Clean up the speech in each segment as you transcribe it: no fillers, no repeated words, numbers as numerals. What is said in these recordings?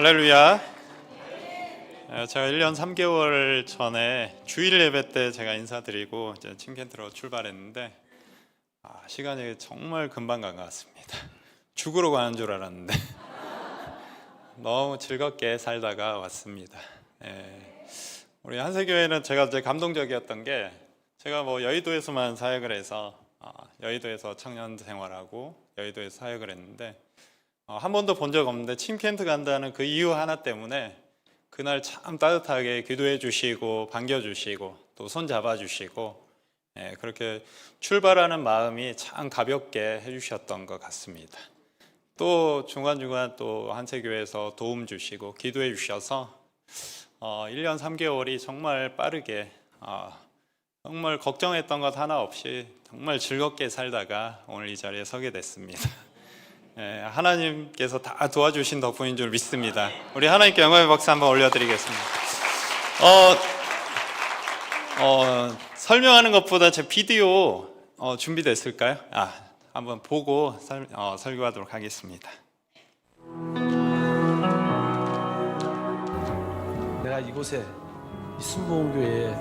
할렐루야. 제가 1년 3개월 전에 주일 예배 때 제가 인사드리고 이제 침켄트로 출발했는데 시간이 정말 금방 간 것 같습니다. 죽으러 가는 줄 알았는데 너무 즐겁게 살다가 왔습니다. 우리 한세교회는 제가 이제 감동적이었던 게 제가 여의도에서만 사역을 해서 여의도에서 청년 생활하고 여의도에서 사역을 했는데 한 번도 본 적 없는데 침켄트 간다는 그 이유 하나 때문에 그날 참 따뜻하게 기도해 주시고 반겨주시고 또 손 잡아주시고 그렇게 출발하는 마음이 참 가볍게 해주셨던 것 같습니다. 또 중간중간 또 한세교회에서 도움 주시고 기도해 주셔서 1년 3개월이 정말 빠르게 정말 걱정했던 것 하나 없이 정말 즐겁게 살다가 오늘 이 자리에 서게 됐습니다. 하나님께서 다 도와주신 덕분인 줄 믿습니다. 우리 하나님께 영광의 박수 한번 올려드리겠습니다. 설명하는 것보다 제 비디오 준비됐을까요? 한번 보고 설교하도록 하겠습니다. 내가 이곳에 이 순복음교회에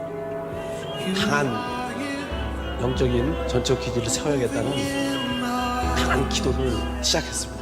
강한 영적인 전적 기지를 세워야겠다는 강한 기도를 시작했습니다.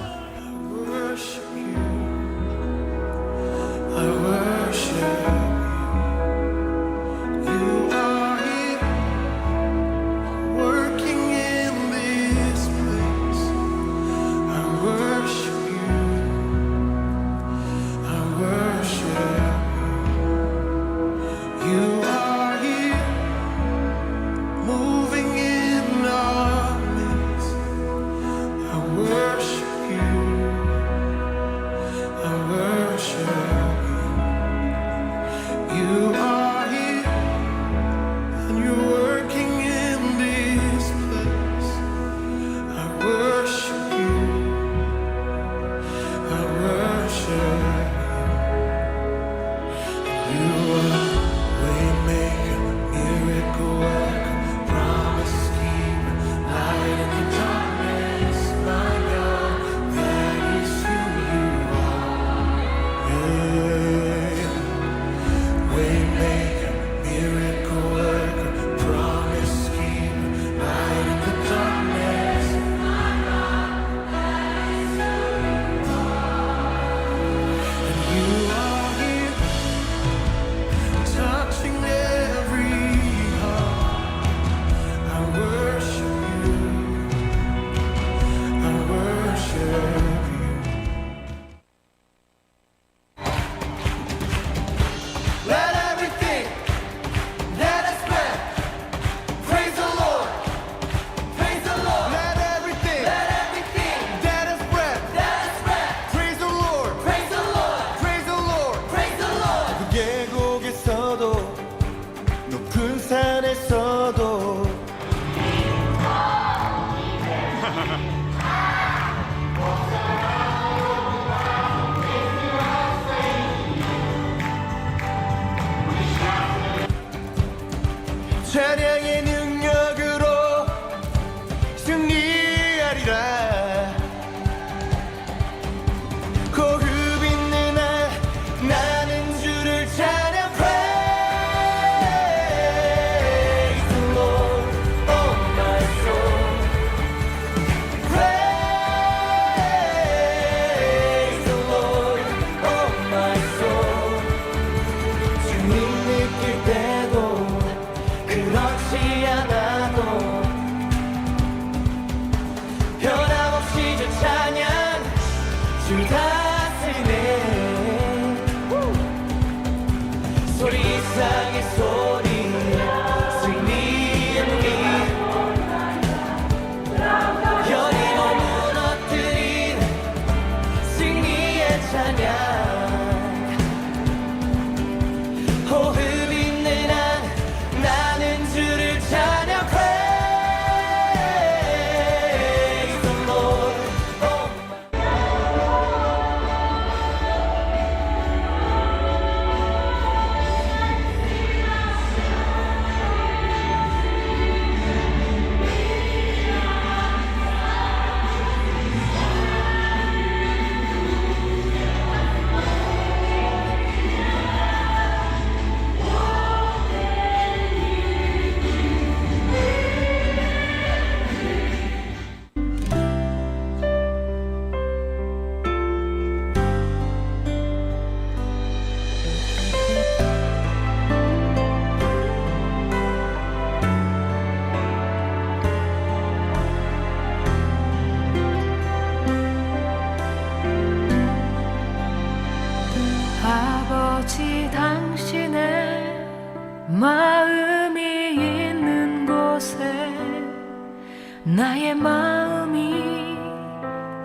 나의 마음이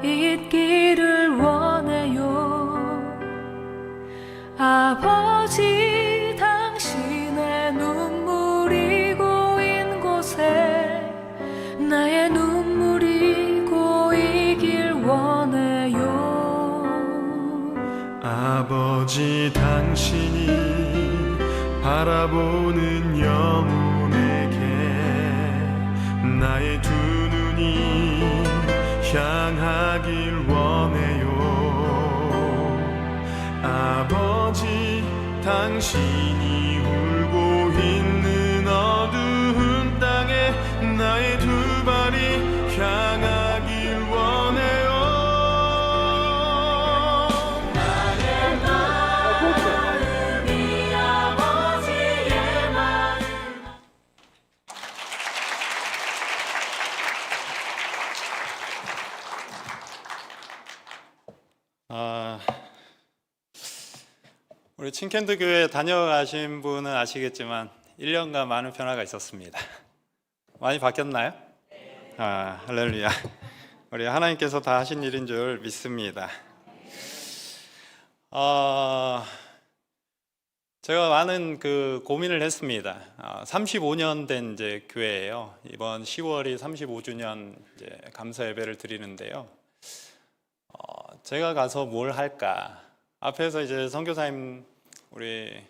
있기를 원해요. 아버지, 당신의 눈물이 고인 곳에 나의 눈물이 고이길 원해요. 아버지, 당신이 바라보는 영혼에게 나의 두 눈이 향하길 원해요. 아버지, 당신이 울고 있는 어두운 땅에 나의 두 발이 향하길 원해요. 우리 칭켄트 교회 다녀가신 분은 아시겠지만 1년간 많은 변화가 있었습니다. 많이 바뀌었나요? 할렐루야. 우리 하나님께서 다 하신 일인 줄 믿습니다. 제가 많은 고민을 했습니다. 35년 된 이제 교회예요. 이번 10월이 35주년 이제 감사 예배를 드리는데요. 제가 가서 뭘 할까? 앞에서 이제 선교사님, 우리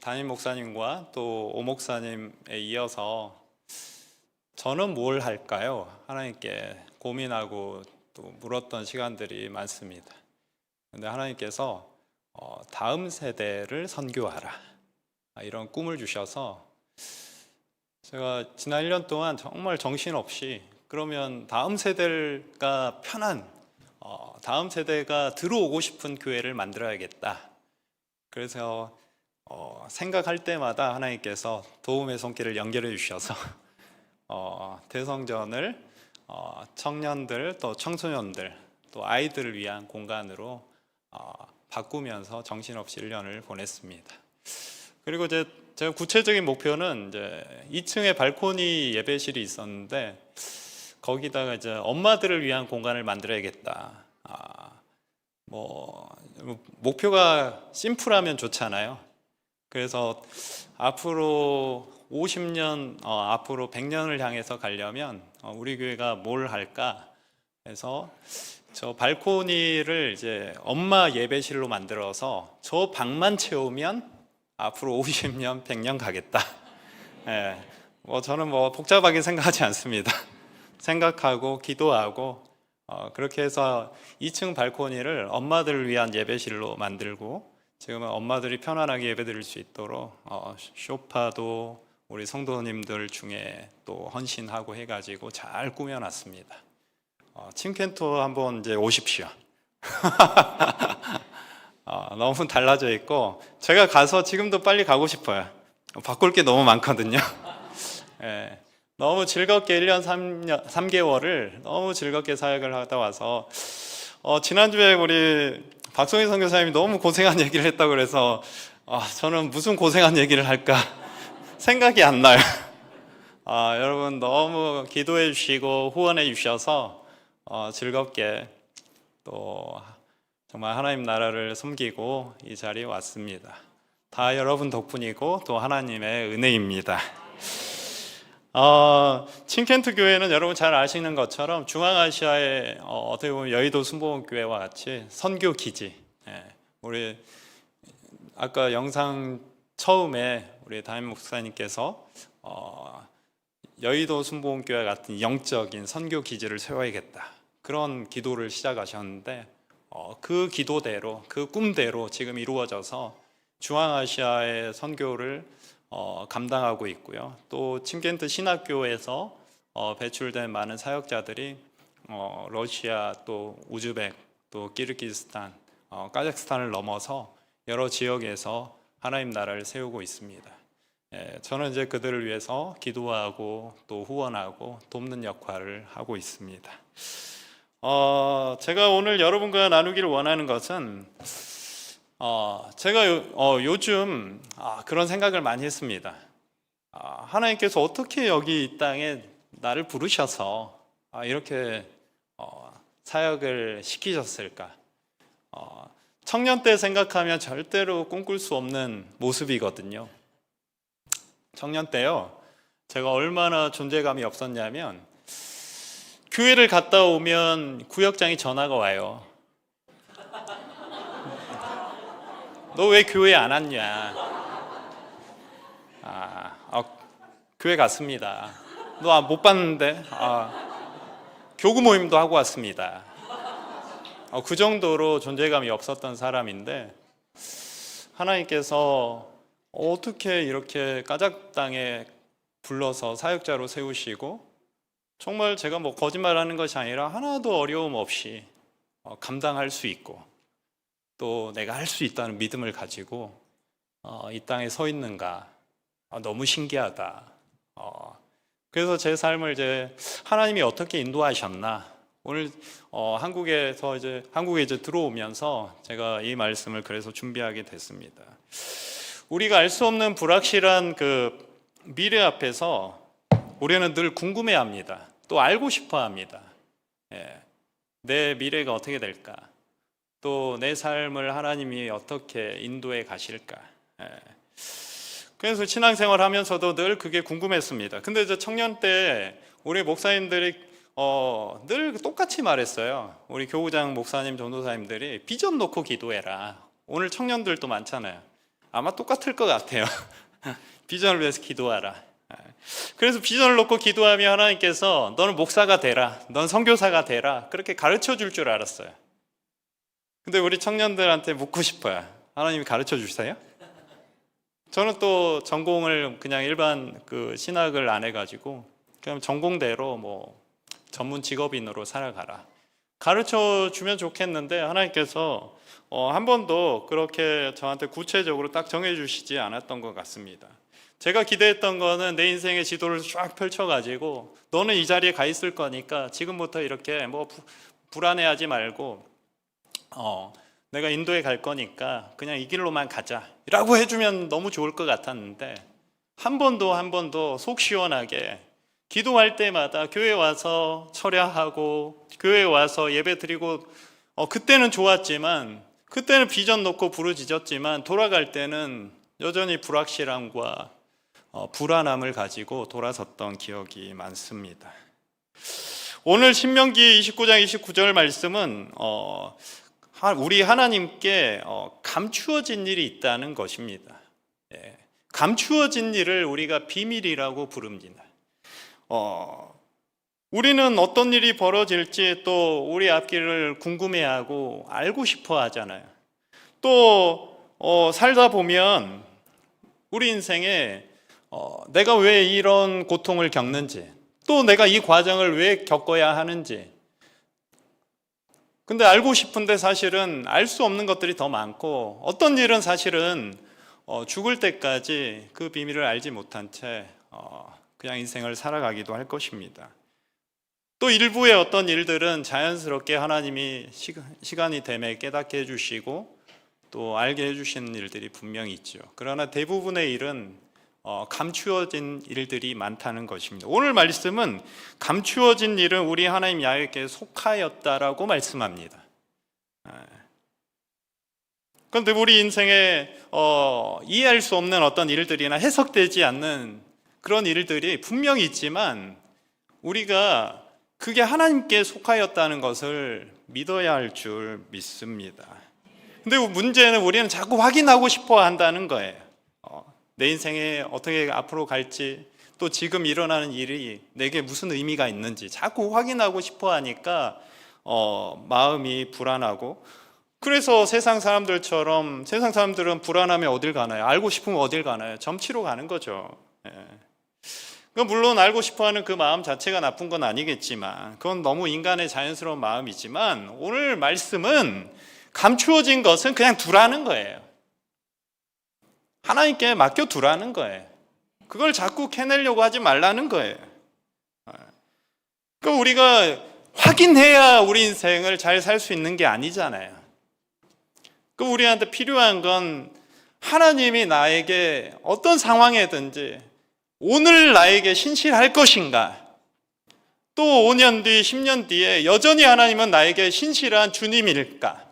담임 목사님과 또 오 목사님에 이어서 저는 뭘 할까요? 하나님께 고민하고 또 물었던 시간들이 많습니다. 근데 하나님께서 다음 세대를 선교하라, 이런 꿈을 주셔서 제가 지난 1년 동안 정말 정신없이 그러면 다음 세대가 편한 다음 세대가 들어오고 싶은 교회를 만들어야겠다. 그래서 생각할 때마다 하나님께서 도움의 손길을 연결해 주셔서 대성전을 청년들 또 청소년들 또 아이들을 위한 공간으로 바꾸면서 정신없이 1년을 보냈습니다. 그리고 제가 구체적인 목표는 이제 2층에 발코니 예배실이 있었는데 거기다가 이제 엄마들을 위한 공간을 만들어야겠다. 목표가 심플하면 좋잖아요. 그래서 앞으로 50년, 앞으로 100년을 향해서 가려면 우리 교회가 뭘 할까 해서 저 발코니를 이제 엄마 예배실로 만들어서 저 방만 채우면 앞으로 50년, 100년 가겠다. 예, 저는 복잡하게 생각하지 않습니다. 생각하고 기도하고 그렇게 해서 2층 발코니를 엄마들을 위한 예배실로 만들고 지금은 엄마들이 편안하게 예배드릴 수 있도록 쇼파도 우리 성도님들 중에 또 헌신하고 해가지고 잘 꾸며놨습니다. 칭켄트 한번 이제 오십시오. 너무 달라져 있고 제가 가서 지금도 빨리 가고 싶어요. 바꿀 게 너무 많거든요. 예, 너무 즐겁게 1년 3개월을 너무 즐겁게 사역을 하다 와서 지난주에 우리 박성희 선교사님이 너무 고생한 얘기를 했다고 그래서 저는 무슨 고생한 얘기를 할까 생각이 안 나요. 여러분 너무 기도해 주시고 후원해 주셔서 즐겁게 또 정말 하나님 나라를 섬기고 이 자리에 왔습니다. 다 여러분 덕분이고 또 하나님의 은혜입니다. 칭켄트 교회는 여러분 잘 아시는 것처럼 중앙아시아의 어떻게 보면 여의도 순복음교회와 같이 선교 기지. 우리 아까 영상 처음에 우리 담임 목사님께서 여의도 순복음교회 같은 영적인 선교 기지를 세워야겠다 그런 기도를 시작하셨는데 그 기도대로 그 꿈대로 지금 이루어져서 중앙아시아의 선교를 감당하고 있고요. 또 칭켄트 신학교에서 배출된 많은 사역자들이 러시아 또 우즈벡 또 키르기스탄 카자흐스탄을 넘어서 여러 지역에서 하나님 나라를 세우고 있습니다. 저는 이제 그들을 위해서 기도하고 또 후원하고 돕는 역할을 하고 있습니다. 제가 오늘 여러분과 나누기를 원하는 것은 제가 요즘 그런 생각을 많이 했습니다. 하나님께서 어떻게 여기 이 땅에 나를 부르셔서 이렇게 사역을 시키셨을까? 청년 때 생각하면 절대로 꿈꿀 수 없는 모습이거든요. 청년 때요, 제가 얼마나 존재감이 없었냐면 교회를 갔다 오면 구역장이 전화가 와요. 너 왜 교회 안 왔냐? 교회 갔습니다. 너 못 봤는데? 교구 모임도 하고 왔습니다. 그 정도로 존재감이 없었던 사람인데 하나님께서 어떻게 이렇게 까닭당에 불러서 사역자로 세우시고 정말 제가 뭐 거짓말하는 것이 아니라 하나도 어려움 없이 감당할 수 있고 또 내가 할 수 있다는 믿음을 가지고 이 땅에 서 있는가 너무 신기하다. 그래서 제 삶을 이제 하나님이 어떻게 인도하셨나 오늘 한국에 이제 들어오면서 제가 이 말씀을 그래서 준비하게 됐습니다. 우리가 알 수 없는 불확실한 그 미래 앞에서 우리는 늘 궁금해합니다. 또 알고 싶어합니다. 내 미래가 어떻게 될까? 또 내 삶을 하나님이 어떻게 인도해 가실까? 그래서 신앙생활 하면서도 늘 그게 궁금했습니다. 근데 이제 청년 때 우리 목사님들이 늘 똑같이 말했어요. 우리 교구장 목사님, 전도사님들이 비전 놓고 기도해라. 오늘 청년들도 많잖아요. 아마 똑같을 것 같아요. 비전을 위해서 기도하라. 그래서 비전을 놓고 기도하면 하나님께서 너는 목사가 되라, 넌 선교사가 되라 그렇게 가르쳐 줄 줄 알았어요. 근데 우리 청년들한테 묻고 싶어요. 하나님이 가르쳐 주세요? 저는 또 전공을 그냥 일반 그 신학을 안 해가지고 그냥 전공대로 뭐 전문 직업인으로 살아가라 가르쳐 주면 좋겠는데 하나님께서 한 번도 그렇게 저한테 구체적으로 딱 정해 주시지 않았던 것 같습니다. 제가 기대했던 거는 내 인생의 지도를 쫙 펼쳐가지고 너는 이 자리에 가 있을 거니까 지금부터 이렇게 뭐 불안해하지 말고 내가 인도에 갈 거니까 그냥 이 길로만 가자 라고 해주면 너무 좋을 것 같았는데 한 번도 속 시원하게 기도할 때마다 교회 와서 철야하고 교회 와서 예배 드리고 그때는 좋았지만 그때는 비전 놓고 부르짖었지만 돌아갈 때는 여전히 불확실함과 불안함을 가지고 돌아섰던 기억이 많습니다. 오늘 신명기 29장 29절 말씀은 우리 하나님께 감추어진 일이 있다는 것입니다. 감추어진 일을 우리가 비밀이라고 부릅니다. 우리는 어떤 일이 벌어질지 또 우리 앞길을 궁금해하고 알고 싶어 하잖아요. 또 살다 보면 우리 인생에 내가 왜 이런 고통을 겪는지 또 내가 이 과정을 왜 겪어야 하는지 근데 알고 싶은데 사실은 알 수 없는 것들이 더 많고 어떤 일은 사실은 죽을 때까지 그 비밀을 알지 못한 채 그냥 인생을 살아가기도 할 것입니다. 또 일부의 어떤 일들은 자연스럽게 하나님이 시간이 되매 깨닫게 해주시고 또 알게 해주시는 일들이 분명히 있죠. 그러나 대부분의 일은 감추어진 일들이 많다는 것입니다. 오늘 말씀은 감추어진 일은 우리 하나님 야훼께 속하였다라고 말씀합니다. 그런데 우리 인생에 이해할 수 없는 어떤 일들이나 해석되지 않는 그런 일들이 분명히 있지만 우리가 그게 하나님께 속하였다는 것을 믿어야 할 줄 믿습니다. 근데 문제는 우리는 자꾸 확인하고 싶어 한다는 거예요. 내 인생에 어떻게 앞으로 갈지 또 지금 일어나는 일이 내게 무슨 의미가 있는지 자꾸 확인하고 싶어 하니까 마음이 불안하고 그래서 세상 사람들은 불안하면 어딜 가나요? 알고 싶으면 어딜 가나요? 점치러 가는 거죠. 물론 알고 싶어하는 그 마음 자체가 나쁜 건 아니겠지만 그건 너무 인간의 자연스러운 마음이지만 오늘 말씀은 감추어진 것은 그냥 두라는 거예요. 하나님께 맡겨두라는 거예요. 그걸 자꾸 캐내려고 하지 말라는 거예요. 그러니까 우리가 확인해야 우리 인생을 잘 살 수 있는 게 아니잖아요. 그러니까 우리한테 필요한 건 하나님이 나에게 어떤 상황에든지 오늘 나에게 신실할 것인가 또 5년 뒤, 10년 뒤에 여전히 하나님은 나에게 신실한 주님일까?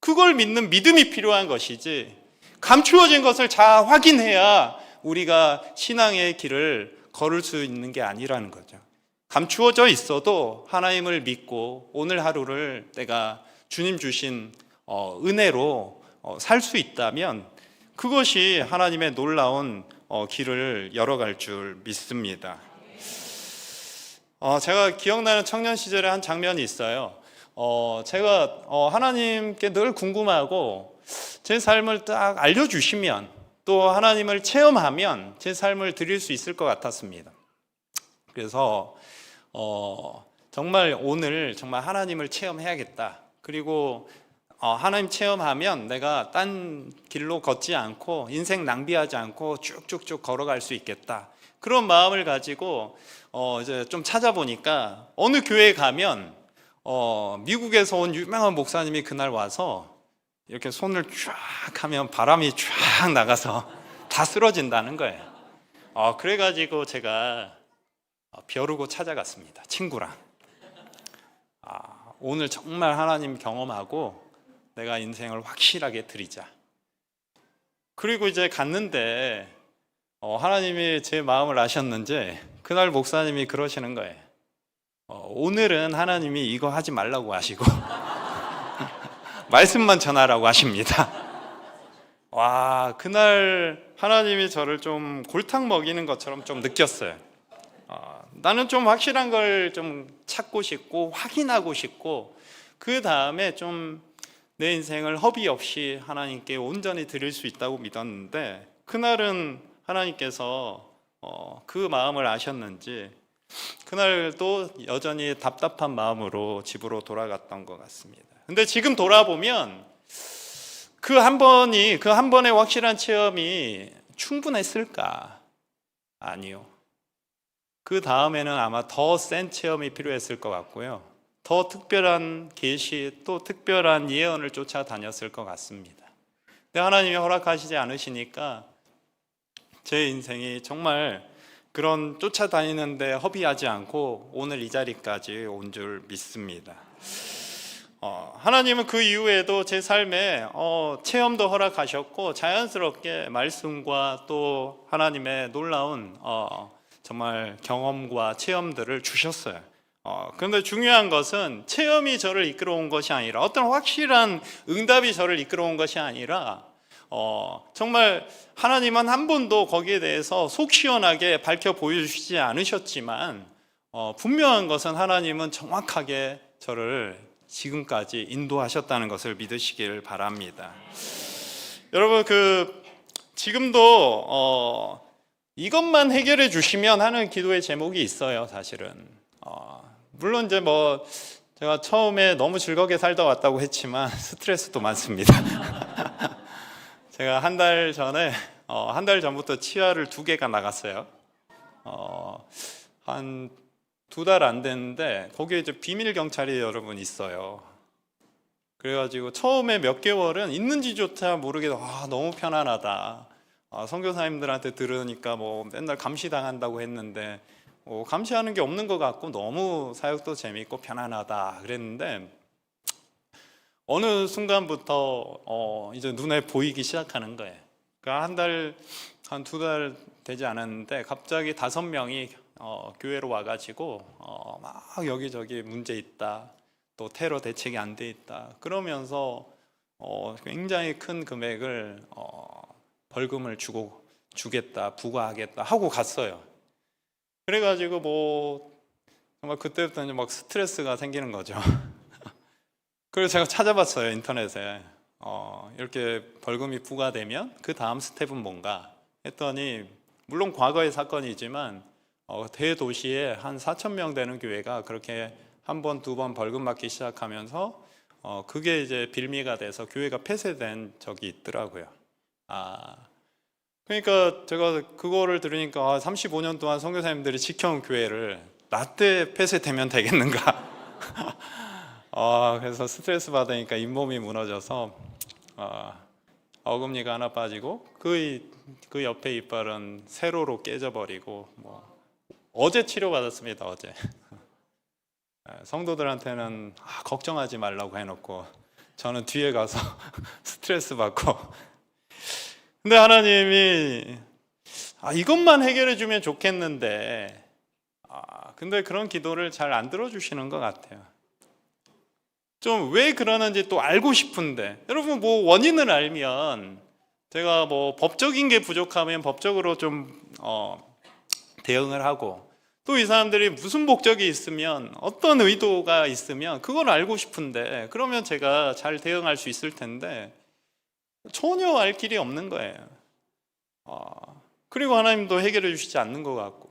그걸 믿는 믿음이 필요한 것이지, 감추어진 것을 잘 확인해야 우리가 신앙의 길을 걸을 수 있는 게 아니라는 거죠. 감추어져 있어도 하나님을 믿고 오늘 하루를 내가 주님 주신 은혜로 살 수 있다면 그것이 하나님의 놀라운 길을 열어갈 줄 믿습니다. 제가 기억나는 청년 시절에 한 장면이 있어요. 제가 하나님께 늘 궁금하고 제 삶을 딱 알려주시면 또 하나님을 체험하면 제 삶을 드릴 수 있을 것 같았습니다. 그래서 정말 오늘 정말 하나님을 체험해야겠다. 그리고 하나님 체험하면 내가 딴 길로 걷지 않고 인생 낭비하지 않고 쭉쭉쭉 걸어갈 수 있겠다. 그런 마음을 가지고 이제 좀 찾아보니까 어느 교회에 가면 미국에서 온 유명한 목사님이 그날 와서 이렇게 손을 쫙 하면 바람이 쫙 나가서 다 쓰러진다는 거예요. 그래가지고 제가 벼르고 찾아갔습니다. 친구랑. 오늘 정말 하나님 경험하고 내가 인생을 확실하게 드리자. 그리고 이제 갔는데 하나님이 제 마음을 아셨는지 그날 목사님이 그러시는 거예요. 오늘은 하나님이 이거 하지 말라고 하시고 말씀만 전하라고 하십니다. 와, 그날 하나님이 저를 좀 골탕 먹이는 것처럼 좀 느꼈어요. 나는 좀 확실한 걸 좀 찾고 싶고 확인하고 싶고 그 다음에 좀 내 인생을 허비 없이 하나님께 온전히 드릴 수 있다고 믿었는데 그날은 하나님께서 그 마음을 아셨는지 그날도 여전히 답답한 마음으로 집으로 돌아갔던 것 같습니다. 근데 지금 돌아보면 그 한 번의 확실한 체험이 충분했을까? 아니요. 그 다음에는 아마 더 센 체험이 필요했을 것 같고요. 더 특별한 계시 또 특별한 예언을 쫓아다녔을 것 같습니다. 근데 하나님이 허락하시지 않으시니까 제 인생이 정말 그런 쫓아다니는데 허비하지 않고 오늘 이 자리까지 온 줄 믿습니다. 하나님은 그 이후에도 제 삶에 체험도 허락하셨고 자연스럽게 말씀과 또 하나님의 놀라운 정말 경험과 체험들을 주셨어요. 그런데 중요한 것은 체험이 저를 이끌어온 것이 아니라 어떤 확실한 응답이 저를 이끌어온 것이 아니라 정말 하나님은 한 번도 거기에 대해서 속 시원하게 밝혀 보여주시지 않으셨지만 분명한 것은 하나님은 정확하게 저를 지금까지 인도하셨다는 것을 믿으시길 바랍니다. 여러분 지금도 이것만 해결해 주시면 하는 기도의 제목이 있어요. 사실은 물론 이제 제가 처음에 너무 즐겁게 살다 왔다고 했지만 스트레스도 많습니다. 제가 한 달 전부터 치아를 2개가 나갔어요. 한 2달 안 됐는데 거기에 이제 비밀 경찰이 여러분 있어요. 그래가지고 처음에 몇 개월은 있는지조차 모르게 너무 편안하다. 선교사님들한테 들으니까 맨날 감시당한다고 했는데 감시하는 게 없는 것 같고 너무 사역도 재밌고 편안하다 그랬는데 어느 순간부터 이제 눈에 보이기 시작하는 거예요. 그러니까 한 2달 되지 않았는데 갑자기 5명이 교회로 와가지고 막 여기저기 문제 있다, 또 테러 대책이 안 돼 있다 그러면서 굉장히 큰 금액을 벌금을 주겠다, 부과하겠다 하고 갔어요. 그래가지고 정말 그때부터 이제 막 스트레스가 생기는 거죠. 그래서 제가 찾아봤어요, 인터넷에. 이렇게 벌금이 부과되면 그 다음 스텝은 뭔가 했더니 물론 과거의 사건이지만 대도시에 한 4,000명 되는 교회가 그렇게 한 번, 2번 벌금 받기 시작하면서 그게 이제 빌미가 돼서 교회가 폐쇄된 적이 있더라고요. 그러니까 제가 그거를 들으니까 35년 동안 선교사님들이 지켜온 교회를 나 때 폐쇄되면 되겠는가? 그래서 스트레스 받으니까 잇몸이 무너져서 어금니가 하나 빠지고 그 옆에 이빨은 세로로 깨져버리고 어제 치료받았습니다. 어제. 성도들한테는 걱정하지 말라고 해놓고 저는 뒤에 가서 스트레스 받고. 근데 하나님이 이것만 해결해 주면 좋겠는데 근데 그런 기도를 잘 안 들어주시는 것 같아요. 좀 왜 그러는지 또 알고 싶은데, 여러분 뭐 원인을 알면, 제가 뭐 법적인 게 부족하면 법적으로 좀 대응을 하고, 또 이 사람들이 무슨 목적이 있으면, 어떤 의도가 있으면 그걸 알고 싶은데, 그러면 제가 잘 대응할 수 있을 텐데 전혀 알 길이 없는 거예요. 그리고 하나님도 해결해 주시지 않는 것 같고.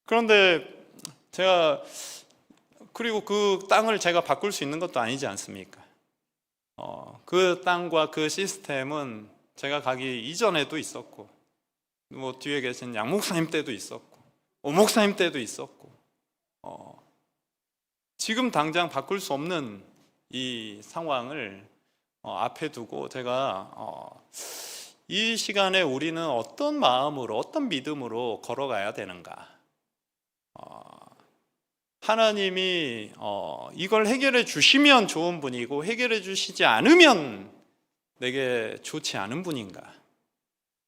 그런데 제가 그리고 그 땅을 제가 바꿀 수 있는 것도 아니지 않습니까? 그 땅과 그 시스템은 제가 가기 이전에도 있었고, 뭐 뒤에 계신 양 목사님 때도 있었고, 오 목사님 때도 있었고, 지금 당장 바꿀 수 없는 이 상황을 앞에 두고 제가 이 시간에 우리는 어떤 마음으로, 어떤 믿음으로 걸어가야 되는가? 하나님이 이걸 해결해 주시면 좋은 분이고, 해결해 주시지 않으면 내게 좋지 않은 분인가?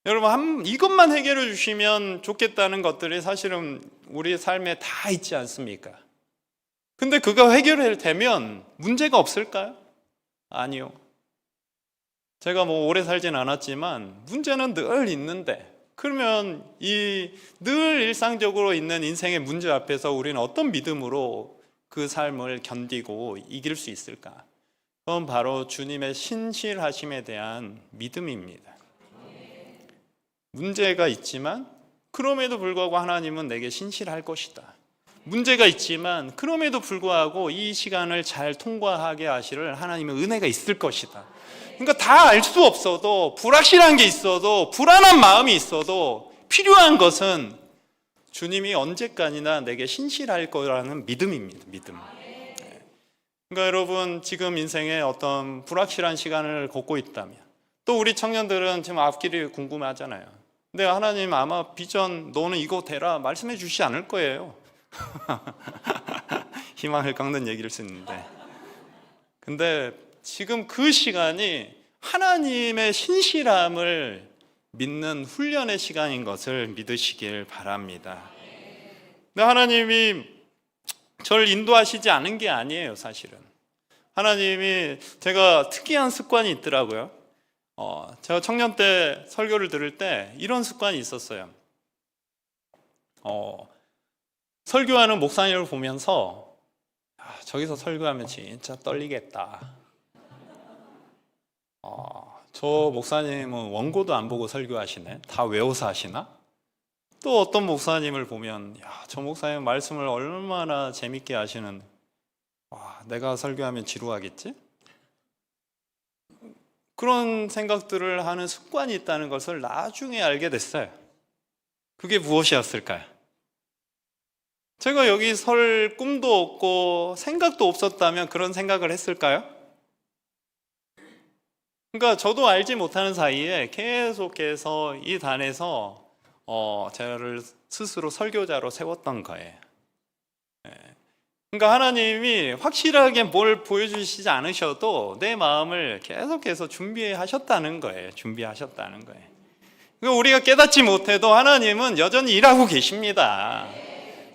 여러분, 이것만 해결해 주시면 좋겠다는 것들이 사실은 우리 삶에 다 있지 않습니까? 근데 그거 해결되면 문제가 없을까요? 아니요. 제가 뭐 오래 살진 않았지만 문제는 늘 있는데, 그러면 이 늘 일상적으로 있는 인생의 문제 앞에서 우리는 어떤 믿음으로 그 삶을 견디고 이길 수 있을까? 그건 바로 주님의 신실하심에 대한 믿음입니다. 문제가 있지만 그럼에도 불구하고 하나님은 내게 신실할 것이다. 문제가 있지만 그럼에도 불구하고 이 시간을 잘 통과하게 하시를 하나님의 은혜가 있을 것이다. 그러니까 다 알 수 없어도, 불확실한 게 있어도, 불안한 마음이 있어도 필요한 것은 주님이 언제까지나 내게 신실할 거라는 믿음입니다. 믿음. 그러니까 여러분, 지금 인생에 어떤 불확실한 시간을 걷고 있다면, 또 우리 청년들은 지금 앞길이 궁금하잖아요. 근데 하나님 아마 비전, 너는 이거 되라 말씀해 주시지 않을 거예요. 희망을 깎는 얘기를 쓰는데, 근데 지금 그 시간이 하나님의 신실함을 믿는 훈련의 시간인 것을 믿으시길 바랍니다. 근데 하나님이 저를 인도하시지 않은 게 아니에요, 사실은. 하나님이, 제가 특이한 습관이 있더라고요. 제가 청년 때 설교를 들을 때 이런 습관이 있었어요. 설교하는 목사님을 보면서 저기서 설교하면 진짜 떨리겠다. 저 목사님은 원고도 안 보고 설교하시네. 다 외워서 하시나? 또 어떤 목사님을 보면, 저 목사님 말씀을 얼마나 재밌게 하시는, 내가 설교하면 지루하겠지? 그런 생각들을 하는 습관이 있다는 것을 나중에 알게 됐어요. 그게 무엇이었을까요? 제가 여기 설 꿈도 없고 생각도 없었다면 그런 생각을 했을까요? 그러니까 저도 알지 못하는 사이에 계속해서 이 단에서 저를 스스로 설교자로 세웠던 거예요. 그러니까 하나님이 확실하게 뭘 보여주시지 않으셔도 내 마음을 계속해서 준비하셨다는 거예요. 준비하셨다는 거예요. 그러니까 우리가 깨닫지 못해도 하나님은 여전히 일하고 계십니다.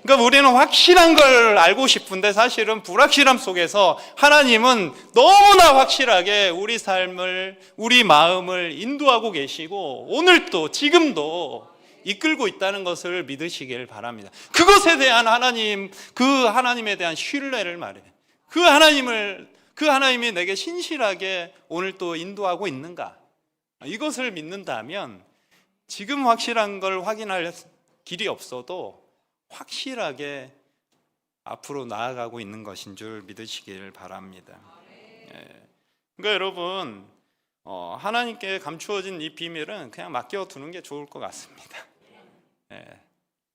그러니까 우리는 확실한 걸 알고 싶은데 사실은 불확실함 속에서 하나님은 너무나 확실하게 우리 삶을, 우리 마음을 인도하고 계시고 오늘도 지금도 이끌고 있다는 것을 믿으시길 바랍니다. 그것에 대한 하나님, 그 하나님에 대한 신뢰를 말해요. 그 하나님이 내게 신실하게 오늘 또 인도하고 있는가? 이것을 믿는다면 지금 확실한 걸 확인할 길이 없어도 확실하게 앞으로 나아가고 있는 것인 줄 믿으시길 바랍니다. 그러니까 여러분, 하나님께 감추어진 이 비밀은 그냥 맡겨두는 게 좋을 것 같습니다.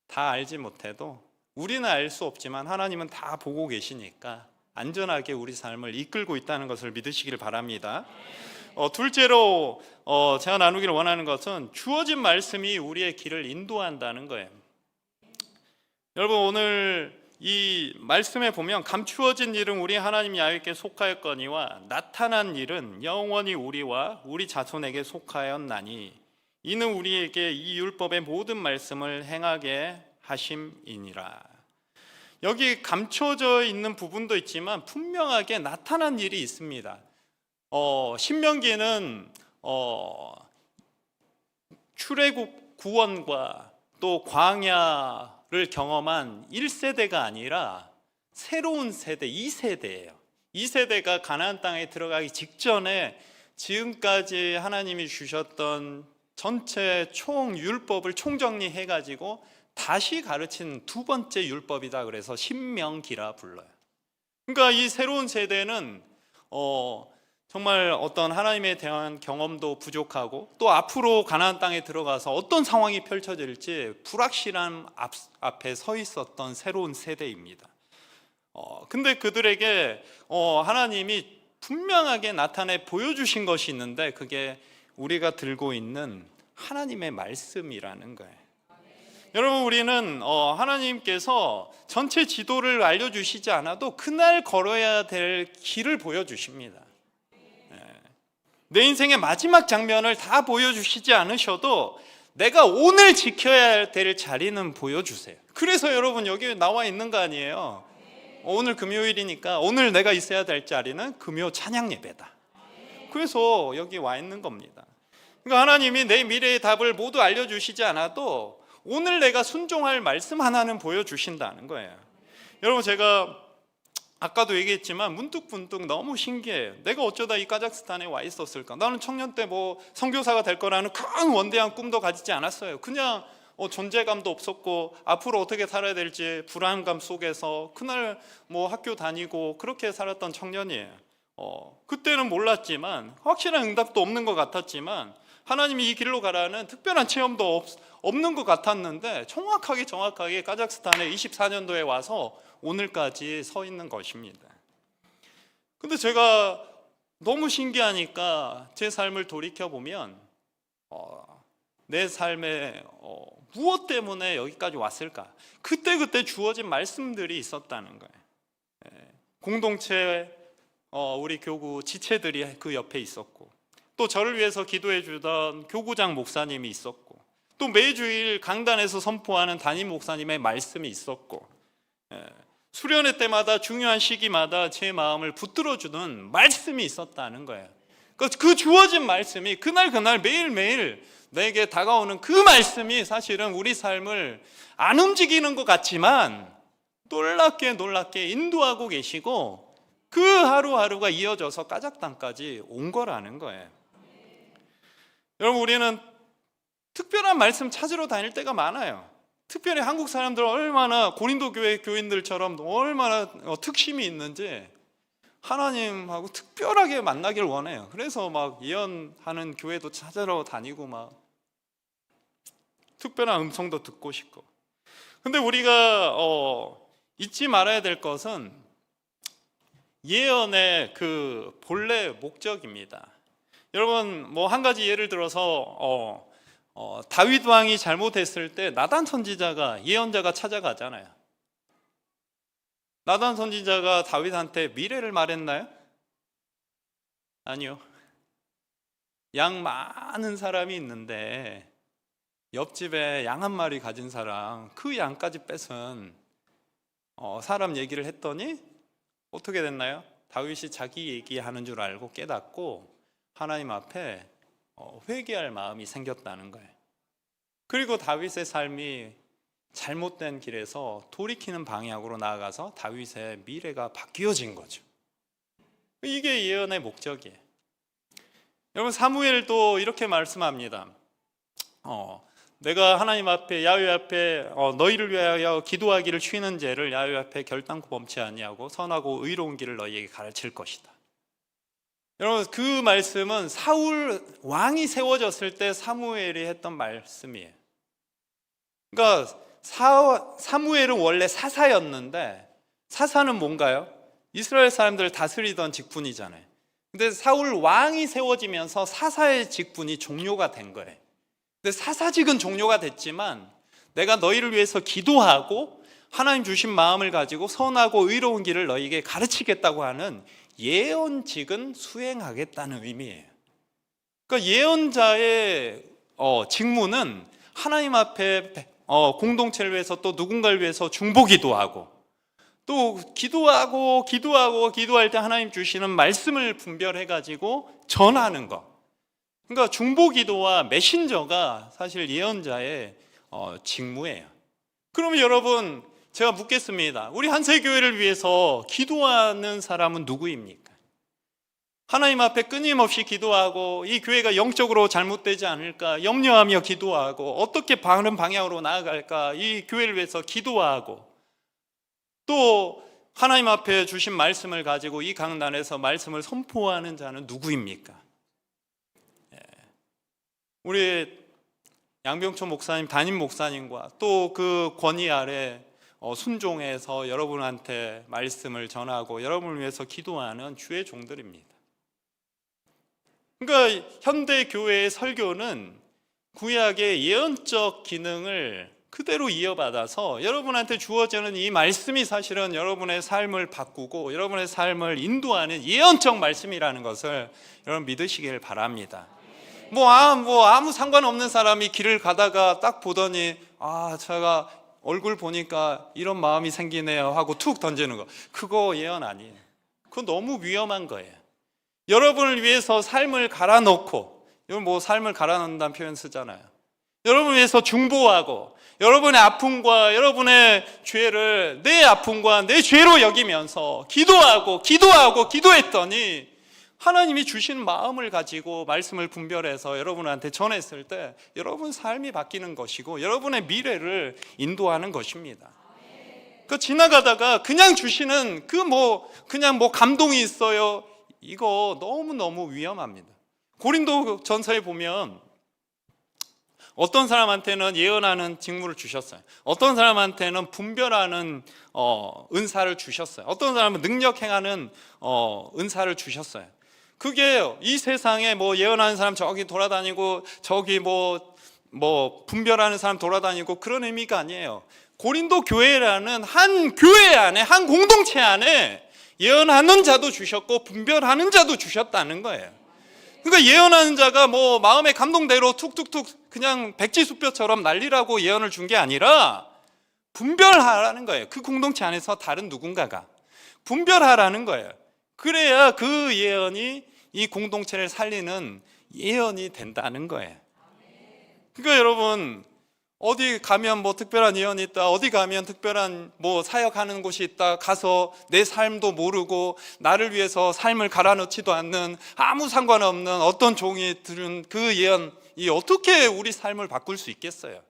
다 알지 못해도, 우리는 알 수 없지만 하나님은 다 보고 계시니까 안전하게 우리 삶을 이끌고 있다는 것을 믿으시길 바랍니다. 둘째로 제가 나누기를 원하는 것은 주어진 말씀이 우리의 길을 인도한다는 거예요. 여러분, 오늘 이 말씀에 보면 감추어진 일은 우리 하나님 야훼께 속하였거니와 나타난 일은 영원히 우리와 우리 자손에게 속하였나니 이는 우리에게 이 율법의 모든 말씀을 행하게 하심이니라. 여기 감춰져 있는 부분도 있지만 분명하게 나타난 일이 있습니다. 신명기는 출애굽 구원과 또 광야를 경험한 1세대가 아니라 새로운 세대 2세대예요. 2세대가 가나안 땅에 들어가기 직전에 지금까지 하나님이 주셨던 전체 총 율법을 총정리해 가지고 다시 가르친 두 번째 율법이다. 그래서 신명기라 불러요. 그러니까 이 새로운 세대는 정말 어떤 하나님에 대한 경험도 부족하고 또 앞으로 가나안 땅에 들어가서 어떤 상황이 펼쳐질지 불확실한 앞에 서 있었던 새로운 세대입니다. 근데 그들에게 하나님이 분명하게 나타내 보여주신 것이 있는데 그게 우리가 들고 있는 하나님의 말씀이라는 거예요. 여러분, 우리는 하나님께서 전체 지도를 알려주시지 않아도 그날 걸어야 될 길을 보여주십니다. 내 인생의 마지막 장면을 다 보여주시지 않으셔도 내가 오늘 지켜야 될 자리는 보여주세요. 그래서 여러분 여기 나와 있는 거 아니에요. 오늘 금요일이니까 오늘 내가 있어야 될 자리는 금요 찬양 예배다. 그래서 여기 와 있는 겁니다. 그러니까 하나님이 내 미래의 답을 모두 알려주시지 않아도 오늘 내가 순종할 말씀 하나는 보여주신다는 거예요. 여러분, 제가 아까도 얘기했지만 문득 너무 신기해요. 내가 어쩌다 이 카자흐스탄에 와 있었을까? 나는 청년 때 선교사가 될 거라는 큰 원대한 꿈도 가지지 않았어요. 그냥 존재감도 없었고 앞으로 어떻게 살아야 될지 불안감 속에서 그날 학교 다니고 그렇게 살았던 청년이에요. 그때는 몰랐지만 확실한 응답도 없는 것 같았지만 하나님이 이 길로 가라는 특별한 체험도 없는 것 같았는데 정확하게 카자흐스탄에 24년도에 와서 오늘까지 서 있는 것입니다. 근데 제가 너무 신기하니까 제 삶을 돌이켜보면 내 삶에 무엇 때문에 여기까지 왔을까? 그때 주어진 말씀들이 있었다는 거예요. 공동체 우리 교구 지체들이 그 옆에 있었고 또 저를 위해서 기도해 주던 교구장 목사님이 있었고 또 매주일 강단에서 선포하는 담임 목사님의 말씀이 있었고 수련회 때마다 중요한 시기마다 제 마음을 붙들어주는 말씀이 있었다는 거예요. 그 주어진 말씀이 그날 매일매일 내게 다가오는 그 말씀이 사실은 우리 삶을 안 움직이는 것 같지만 놀랍게 인도하고 계시고 그 하루하루가 이어져서 까작 땅까지 온 거라는 거예요. 여러분, 우리는 특별한 말씀 찾으러 다닐 때가 많아요. 특별히 한국 사람들은 얼마나 고린도 교회 교인들처럼 얼마나 특심이 있는지 하나님하고 특별하게 만나길 원해요. 그래서 예언하는 교회도 찾으러 다니고 특별한 음성도 듣고 싶고. 근데 우리가 잊지 말아야 될 것은 예언의 그 본래 목적입니다. 여러분, 한 가지 예를 들어서 다윗 왕이 잘못했을 때 나단 선지자가 예언자가 찾아가잖아요. 나단 선지자가 다윗한테 미래를 말했나요? 아니요. 양 많은 사람이 있는데 옆집에 양 한 마리 가진 사람 그 양까지 뺏은 사람 얘기를 했더니 어떻게 됐나요? 다윗이 자기 얘기하는 줄 알고 깨닫고 하나님 앞에 회개할 마음이 생겼다는 거예요. 그리고 다윗의 삶이 잘못된 길에서 돌이키는 방향으로 나아가서 다윗의 미래가 바뀌어진 거죠. 이게 예언의 목적이에요. 여러분, 사무엘도 이렇게 말씀합니다. 내가 하나님 앞에 야훼 앞에 너희를 위하여 기도하기를 쉬는 죄를 야훼 앞에 결단코 범치 아니하고 선하고 의로운 길을 너희에게 가르칠 것이다. 여러분, 그 말씀은 사울 왕이 세워졌을 때 사무엘이 했던 말씀이에요. 그러니까 사무엘은 원래 사사였는데 사사는 뭔가요? 이스라엘 사람들을 다스리던 직분이잖아요. 근데 사울 왕이 세워지면서 사사의 직분이 종료가 된 거예요. 근데 사사직은 종료가 됐지만 내가 너희를 위해서 기도하고 하나님 주신 마음을 가지고 선하고 의로운 길을 너희에게 가르치겠다고 하는 예언직은 수행하겠다는 의미예요. 그러니까 예언자의 직무는 하나님 앞에 공동체를 위해서 또 누군가를 위해서 중보기도 하고 또 기도할 때 하나님 주시는 말씀을 분별해가지고 전하는 것. 그러니까 중보기도와 메신저가 사실 예언자의 직무예요. 그러면 여러분, 제가 묻겠습니다. 우리 한세교회를 위해서 기도하는 사람은 누구입니까? 하나님 앞에 끊임없이 기도하고 이 교회가 영적으로 잘못되지 않을까 염려하며 기도하고 어떻게 바른 방향으로 나아갈까 이 교회를 위해서 기도하고 또 하나님 앞에 주신 말씀을 가지고 이 강단에서 말씀을 선포하는 자는 누구입니까? 우리 양병초 목사님, 담임 목사님과 또 그 권위 아래 순종해서 여러분한테 말씀을 전하고 여러분을 위해서 기도하는 주의 종들입니다. 그러니까 현대 교회의 설교는 구약의 예언적 기능을 그대로 이어받아서 여러분한테 주어지는 이 말씀이 사실은 여러분의 삶을 바꾸고 여러분의 삶을 인도하는 예언적 말씀이라는 것을 여러분 믿으시길 바랍니다. 아무 상관없는 사람이 길을 가다가 딱 보더니 제가 얼굴 보니까 이런 마음이 생기네요 하고 툭 던지는 거, 그거 예언 아니에요. 그거 너무 위험한 거예요. 여러분을 위해서 삶을 갈아놓고, 이건 삶을 갈아놓는다는 표현 쓰잖아요. 여러분을 위해서 중보하고 여러분의 아픔과 여러분의 죄를 내 아픔과 내 죄로 여기면서 기도했더니 하나님이 주신 마음을 가지고 말씀을 분별해서 여러분한테 전했을 때 여러분 삶이 바뀌는 것이고 여러분의 미래를 인도하는 것입니다. 그 지나가다가 그냥 주시는 그냥 감동이 있어요. 이거 너무너무 위험합니다. 고린도 전서에 보면 어떤 사람한테는 예언하는 직무를 주셨어요. 어떤 사람한테는 분별하는 은사를 주셨어요. 어떤 사람은 능력 행하는 은사를 주셨어요. 그게 이 세상에 예언하는 사람 저기 돌아다니고 저기 분별하는 사람 돌아다니고 그런 의미가 아니에요. 고린도 교회라는 한 교회 안에, 한 공동체 안에 예언하는 자도 주셨고 분별하는 자도 주셨다는 거예요. 그러니까 예언하는 자가 마음의 감동대로 툭툭툭 그냥 백지수표처럼 날리라고 예언을 준 게 아니라 분별하라는 거예요. 그 공동체 안에서 다른 누군가가 분별하라는 거예요. 그래야 그 예언이 이 공동체를 살리는 예언이 된다는 거예요. 그러니까 여러분, 어디 가면 특별한 예언이 있다, 어디 가면 특별한 사역하는 곳이 있다, 가서 내 삶도 모르고 나를 위해서 삶을 갈아넣지도 않는 아무 상관없는 어떤 종이 들은 그 예언이 어떻게 우리 삶을 바꿀 수 있겠어요?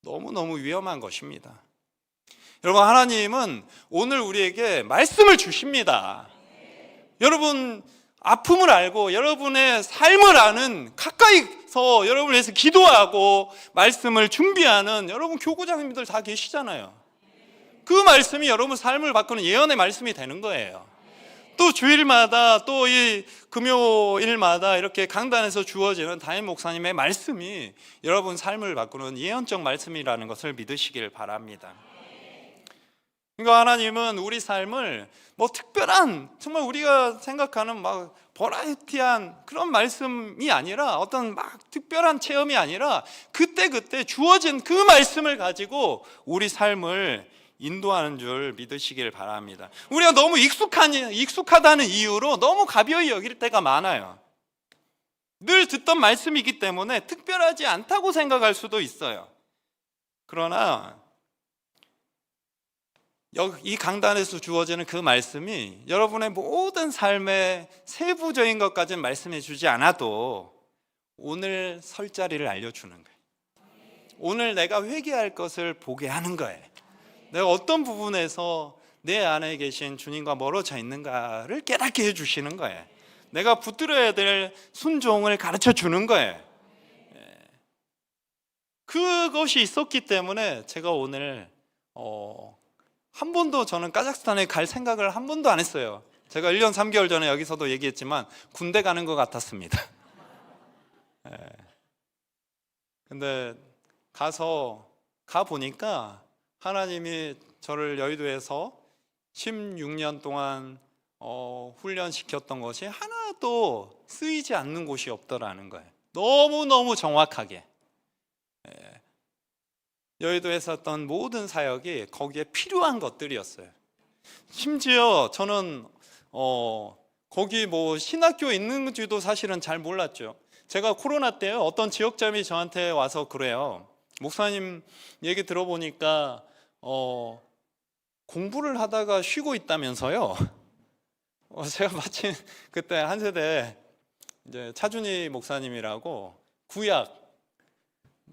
너무너무 위험한 것입니다. 여러분, 하나님은 오늘 우리에게 말씀을 주십니다. 여러분, 아픔을 알고 여러분의 삶을 아는, 가까이서 여러분을 위해서 기도하고 말씀을 준비하는 여러분 교구장님들 다 계시잖아요. 그 말씀이 여러분 삶을 바꾸는 예언의 말씀이 되는 거예요. 또 주일마다 또 이 금요일마다 이렇게 강단에서 주어지는 담임 목사님의 말씀이 여러분 삶을 바꾸는 예언적 말씀이라는 것을 믿으시길 바랍니다. 그러니까 하나님은 우리 삶을 특별한, 정말 우리가 생각하는 버라이티한 그런 말씀이 아니라, 어떤 특별한 체험이 아니라 그때그때 주어진 그 말씀을 가지고 우리 삶을 인도하는 줄 믿으시길 바랍니다. 우리가 너무 익숙하다는 이유로 너무 가벼이 여길 때가 많아요. 늘 듣던 말씀이기 때문에 특별하지 않다고 생각할 수도 있어요. 그러나 이 강단에서 주어지는 그 말씀이 여러분의 모든 삶의 세부적인 것까지는 말씀해 주지 않아도 오늘 설 자리를 알려주는 거예요. 오늘 내가 회개할 것을 보게 하는 거예요. 내가 어떤 부분에서 내 안에 계신 주님과 멀어져 있는가를 깨닫게 해주시는 거예요. 내가 붙들어야 될 순종을 가르쳐 주는 거예요. 그것이 있었기 때문에 제가 오늘 한 번도 저는 카자흐스탄에 갈 생각을 한 번도 안 했어요. 제가 1년 3개월 전에 여기서도 얘기했지만 군대 가는 것 같았습니다. 근데 가보니까 하나님이 저를 여의도에서 16년 동안 훈련시켰던 것이 하나도 쓰이지 않는 곳이 없더라는 거예요. 너무너무 정확하게. 여의도에서 했던 모든 사역이 거기에 필요한 것들이었어요. 심지어 저는 거기 뭐 신학교 있는지도 사실은 잘 몰랐죠. 제가 코로나 때 어떤 지역장이 저한테 와서 그래요. 목사님 얘기 들어보니까 공부를 하다가 쉬고 있다면서요. 제가 마침 그때 한 세대 이제 차준희 목사님이라고 구약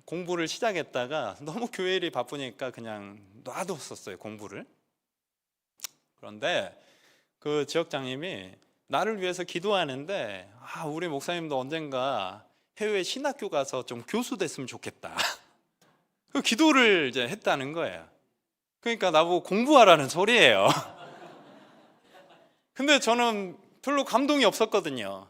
공부를 시작했다가 너무 교회 일이 바쁘니까 그냥 놔뒀었어요, 공부를. 그런데 그 지역장님이 나를 위해서 기도하는데 우리 목사님도 언젠가 해외 신학교 가서 좀 교수 됐으면 좋겠다. 그 기도를 이제 했다는 거예요. 그러니까 나보고 공부하라는 소리예요. 근데 저는 별로 감동이 없었거든요.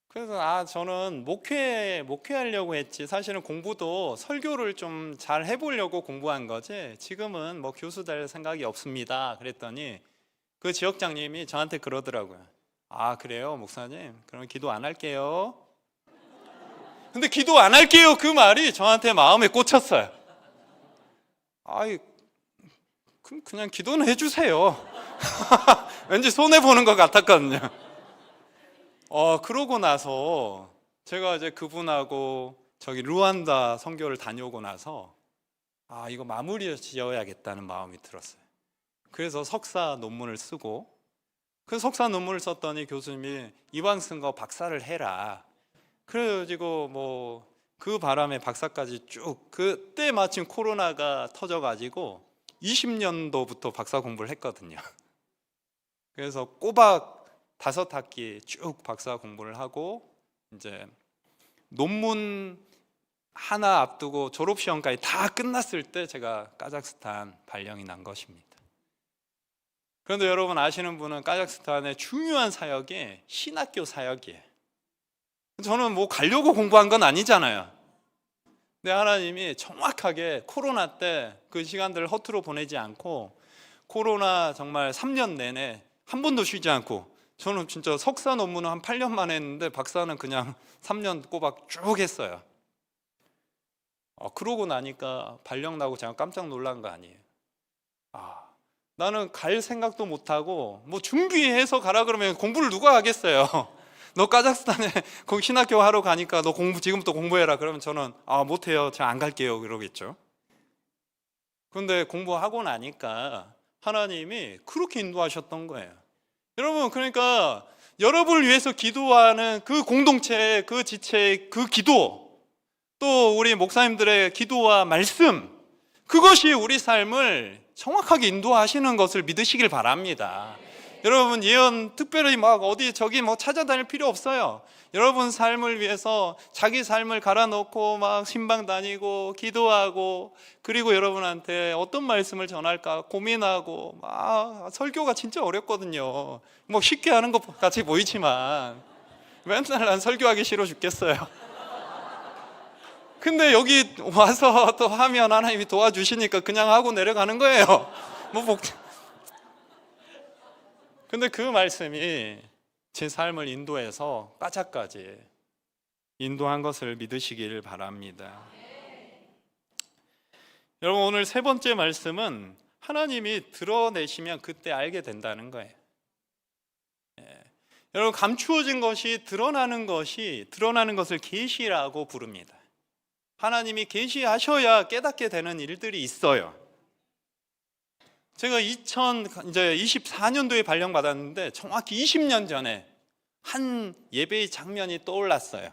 그래서 저는 목회하려고 했지, 사실은 공부도 설교를 좀 잘 해보려고 공부한 거지 지금은 뭐 교수 될 생각이 없습니다. 그랬더니 그 지역장님이 저한테 그러더라고요. 그래요 목사님? 그럼 기도 안 할게요. 근데 기도 안 할게요 그 말이 저한테 마음에 꽂혔어요. 그럼 그냥 기도는 해주세요. 왠지 손해보는 것 같았거든요. 그러고 나서 제가 이제 그분하고 저기 루안다 선교를 다녀오고 나서 이거 마무리 지어야겠다는 마음이 들었어요. 그래서 석사 논문을 쓰고, 그 석사 논문을 썼더니 교수님이 이왕 쓴 거 박사를 해라. 그래가지고 뭐 그 바람에 박사까지 쭉, 그때 마침 코로나가 터져가지고 20년도부터 박사 공부를 했거든요. 그래서 꼬박 5학기 쭉 박사 공부를 하고 이제 논문 하나 앞두고 졸업시험까지 다 끝났을 때 제가 카자흐스탄 발령이 난 것입니다. 그런데 여러분 아시는 분은 카자흐스탄의 중요한 사역이 신학교 사역이에요. 저는 뭐 가려고 공부한 건 아니잖아요. 근데 하나님이 정확하게 코로나 때 그 시간들을 허투루 보내지 않고, 코로나 정말 3년 내내 한 번도 쉬지 않고, 저는 진짜 석사 논문은 한 8년 만에 했는데 박사는 그냥 3년 꼬박 쭉 했어요. 그러고 나니까 발령 나고 제가 깜짝 놀란 거 아니에요. 나는 갈 생각도 못하고 뭐 준비해서 가라 그러면 공부를 누가 하겠어요. 너 카자흐스탄에 거기 신학교 하러 가니까 너 지금부터 공부해라 그러면 저는 못해요, 제가 안 갈게요 그러겠죠. 그런데 공부하고 나니까 하나님이 그렇게 인도하셨던 거예요. 여러분, 그러니까 여러분을 위해서 기도하는 그 공동체, 그 지체, 그 기도, 또 우리 목사님들의 기도와 말씀, 그것이 우리 삶을 정확하게 인도하시는 것을 믿으시길 바랍니다. 여러분, 예언 특별히 막 어디 저기 뭐 찾아다닐 필요 없어요. 여러분 삶을 위해서 자기 삶을 갈아놓고 막 신방 다니고 기도하고, 그리고 여러분한테 어떤 말씀을 전할까 고민하고, 설교가 진짜 어렵거든요. 뭐 쉽게 하는 것 같이 보이지만 맨날 난 설교하기 싫어 죽겠어요. 근데 여기 와서 또 하면 하나님이 도와주시니까 그냥 하고 내려가는 거예요. 근데 그 말씀이 제 삶을 인도해서 까자까지 인도한 것을 믿으시길 바랍니다. 여러분, 오늘 세 번째 말씀은 하나님이 드러내시면 그때 알게 된다는 거예요. 여러분, 감추어진 것이 드러나는 것을 계시라고 부릅니다. 하나님이 계시하셔야 깨닫게 되는 일들이 있어요. 제가 2024년도에 발령받았는데 정확히 20년 전에 한 예배의 장면이 떠올랐어요.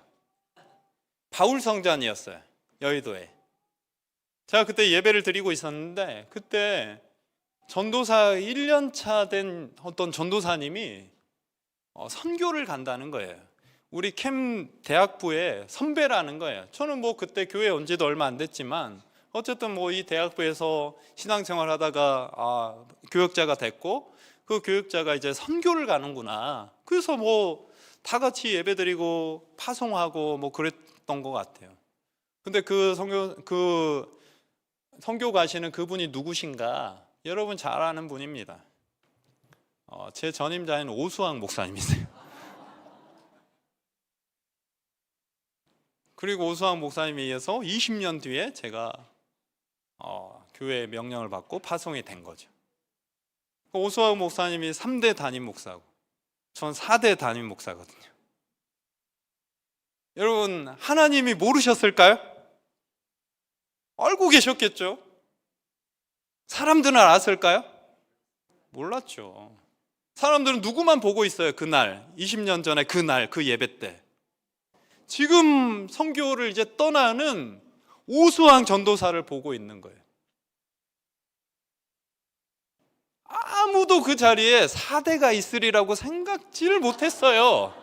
바울성전이었어요, 여의도에. 제가 그때 예배를 드리고 있었는데, 그때 전도사 1년차 된 어떤 전도사님이 선교를 간다는 거예요. 우리 캠 대학부의 선배라는 거예요. 저는 뭐 그때 교회 온 지도 얼마 안 됐지만 어쨌든 뭐 이 대학부에서 신앙생활 하다가 교역자가 됐고, 그 교역자가 이제 선교를 가는구나. 그래서 뭐 다 같이 예배드리고 파송하고 뭐 그랬던 것 같아요. 근데 그 선교 가시는 그분이 누구신가 여러분 잘 아는 분입니다. 제 전임자인 오수왕 목사님이세요. 그리고 오수왕 목사님에 의해서 20년 뒤에 제가 교회의 명령을 받고 파송이 된 거죠. 오수왕 목사님이 3대 담임 목사고 전 4대 담임 목사거든요. 여러분, 하나님이 모르셨을까요? 알고 계셨겠죠? 사람들은 알았을까요? 몰랐죠. 사람들은 누구만 보고 있어요? 그날, 20년 전에 그날, 그 예배 때. 지금 선교를 이제 떠나는 오수왕 전도사를 보고 있는 거예요. 아무도 그 자리에 4대가 있으리라고 생각지를 못했어요.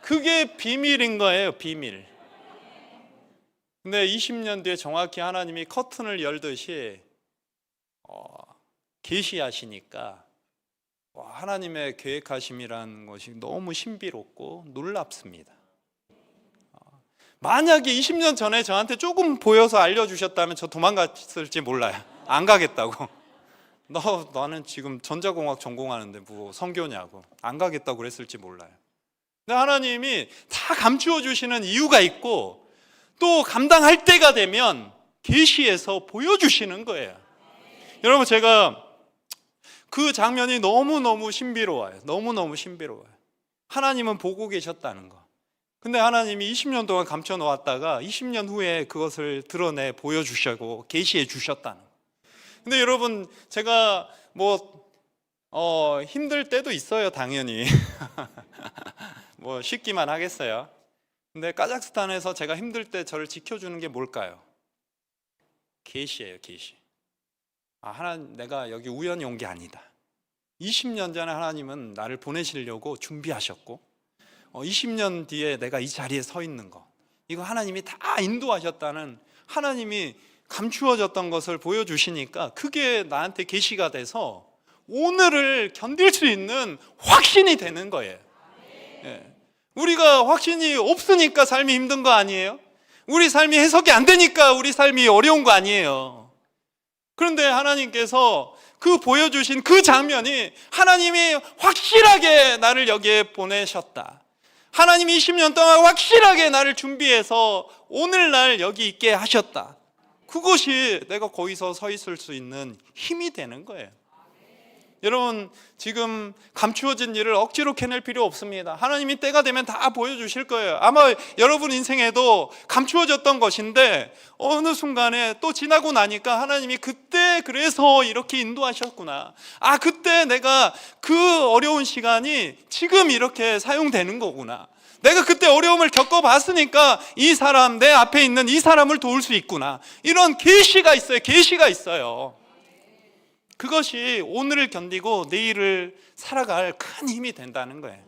그게 비밀인 거예요, 비밀. 근데 20년 뒤에 정확히 하나님이 커튼을 열듯이 계시하시니까 하나님의 계획하심이라는 것이 너무 신비롭고 놀랍습니다. 만약에 20년 전에 저한테 조금 보여서 알려주셨다면 저 도망갔을지 몰라요. 안 가겠다고. 나는 지금 전자공학 전공하는데 뭐 선교냐고. 안 가겠다고 그랬을지 몰라요. 근데 하나님이 다 감추어 주시는 이유가 있고 또 감당할 때가 되면 계시해서 보여주시는 거예요. 여러분, 제가 그 장면이 너무너무 신비로워요. 너무너무 신비로워요. 하나님은 보고 계셨다는 거. 근데 하나님이 20년 동안 감춰 놓았다가 20년 후에 그것을 드러내 보여주시고 계시해 주셨다는 거. 근데 여러분, 제가 힘들 때도 있어요, 당연히. 쉽기만 하겠어요. 근데 카자흐스탄에서 제가 힘들 때 저를 지켜주는 게 뭘까요? 계시예요, 계시. 하나님, 내가 여기 우연히 온 게 아니다. 20년 전에 하나님은 나를 보내시려고 준비하셨고 20년 뒤에 내가 이 자리에 서 있는 거, 이거 하나님이 다 인도하셨다는, 하나님이 감추어졌던 것을 보여주시니까 그게 나한테 계시가 돼서 오늘을 견딜 수 있는 확신이 되는 거예요. 예. 우리가 확신이 없으니까 삶이 힘든 거 아니에요? 우리 삶이 해석이 안 되니까 우리 삶이 어려운 거 아니에요? 그런데 하나님께서 그 보여주신 그 장면이, 하나님이 확실하게 나를 여기에 보내셨다, 하나님이 20년 동안 확실하게 나를 준비해서 오늘날 여기 있게 하셨다, 그것이 내가 거기서 서 있을 수 있는 힘이 되는 거예요. 여러분, 지금 감추어진 일을 억지로 캐낼 필요 없습니다. 하나님이 때가 되면 다 보여주실 거예요. 아마 여러분 인생에도 감추어졌던 것인데 어느 순간에 또 지나고 나니까 하나님이 그때 그래서 이렇게 인도하셨구나, 그때 내가 그 어려운 시간이 지금 이렇게 사용되는 거구나, 내가 그때 어려움을 겪어봤으니까 이 사람, 내 앞에 있는 이 사람을 도울 수 있구나, 이런 계시가 있어요. 계시가 있어요. 그것이 오늘을 견디고 내일을 살아갈 큰 힘이 된다는 거예요.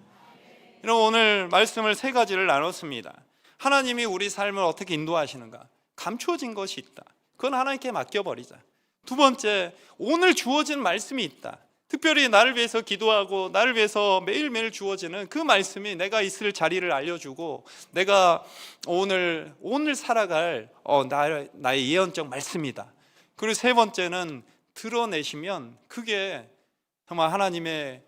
여러분, 오늘 말씀을 3가지를 나눴습니다. 하나님이 우리 삶을 어떻게 인도하시는가, 감추어진 것이 있다, 그건 하나님께 맡겨버리자. 2번째, 오늘 주어진 말씀이 있다. 특별히 나를 위해서 기도하고 나를 위해서 매일매일 주어지는 그 말씀이 내가 있을 자리를 알려주고 내가 오늘 살아갈 나의 예언적 말씀이다. 그리고 3번째는 드러내시면 그게 정말 하나님의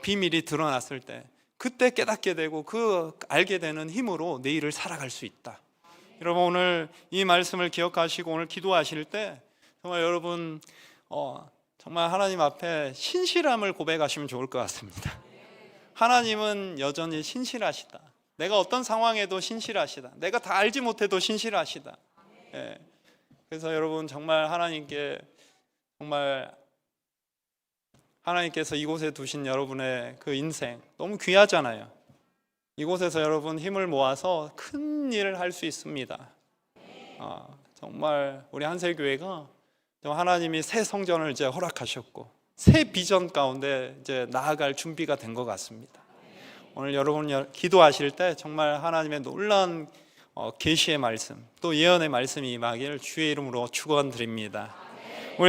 비밀이 드러났을 때 그때 깨닫게 되고 그 알게 되는 힘으로 내일을 살아갈 수 있다. 여러분, 오늘 이 말씀을 기억하시고 오늘 기도하실 때 정말 여러분 정말 하나님 앞에 신실함을 고백하시면 좋을 것 같습니다. 하나님은 여전히 신실하시다. 내가 어떤 상황에도 신실하시다. 내가 다 알지 못해도 신실하시다. 예. 그래서 여러분, 정말 하나님께서 이곳에 두신 여러분의 그 인생 너무 귀하잖아요. 이곳에서 여러분 힘을 모아서 큰 일을 할 수 있습니다. 정말 우리 한세교회가 하나님이 새 성전을 이제 허락하셨고 새 비전 가운데 이제 나아갈 준비가 된 것 같습니다. 오늘 여러분 기도하실 때 정말 하나님의 놀라운 계시의 말씀, 또 예언의 말씀이 임하기를 주의 이름으로 축원드립니다.